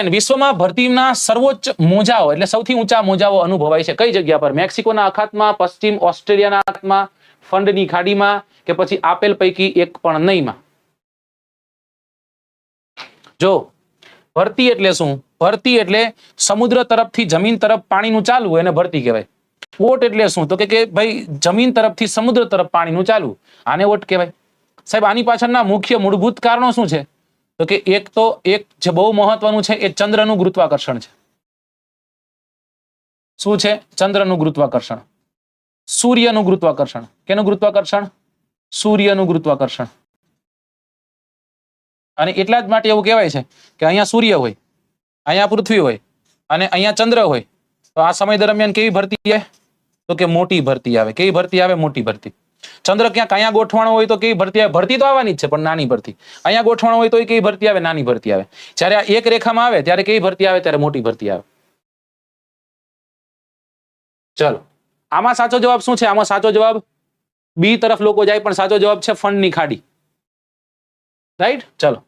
વિશ્વમાં ભરતીના સર્વોચ્ચ મોજાઓ એટલે સૌથી ઊંચા મોજાઓ અનુભવાય છે કઈ જગ્યા પર? મેક્સિકોના અખાતમાં, પશ્ચિમ ઓસ્ટ્રેલિયાના અખાતમાં, ફંડની ખાડીમાં, કે પછી આપેલ પૈકી એક પણ નહીંમાં? જો ભરતી એટલે શું? ભરતી એટલે સમુદ્ર તરફથી જમીન તરફ પાણીનું ચાલવું એને ભરતી કહેવાય. ઓટ એટલે શું? તો કે ભાઈ જમીન તરફથી સમુદ્ર તરફ પાણીનું ચાલવું, આને ઓટ કહેવાય. સાહેબ આની પાછળના મુખ્ય મૂળભૂત કારણો શું છે? તો કે એક જે બહુ મહત્વનું છે એ ચંદ્રનું ગુરુત્વાકર્ષણ છે. શું છે? ચંદ્રનું ગુરુત્વાકર્ષણ. સૂર્યનું ગુરુત્વાકર્ષણ. કેનું ગુરુત્વાકર્ષણ? સૂર્યનું ગુરુત્વાકર્ષણ. અને એટલા જ માટે એવું કહેવાય છે કે અહીંયા સૂર્ય હોય, અહીંયા પૃથ્વી હોય અને અહીંયા ચંદ્ર હોય તો આ સમય દરમિયાન કેવી ભરતી આવે? તો કે મોટી ભરતી આવે. કેવી ભરતી આવે? મોટી ભરતી. ચંદ્ર ક્યાંક અહીંયા ગોઠવાણો હોય તો કેવી ભરતી આવે? ભરતી તો આવવાની જ છે પણ નાની ભરતી. અહીંયા ગોઠવાણો હોય તો કેવી ભરતી આવે? નાની ભરતી આવે. જ્યારે આ એક રેખામાં આવે ત્યારે કેવી ભરતી આવે? ત્યારે મોટી ભરતી આવે. ચલો આમાં સાચો જવાબ શું છે? આમાં સાચો જવાબ બી તરફ લોકો જાય પણ સાચો જવાબ છે ફંડની ખાડી. રાઈટ? ચલો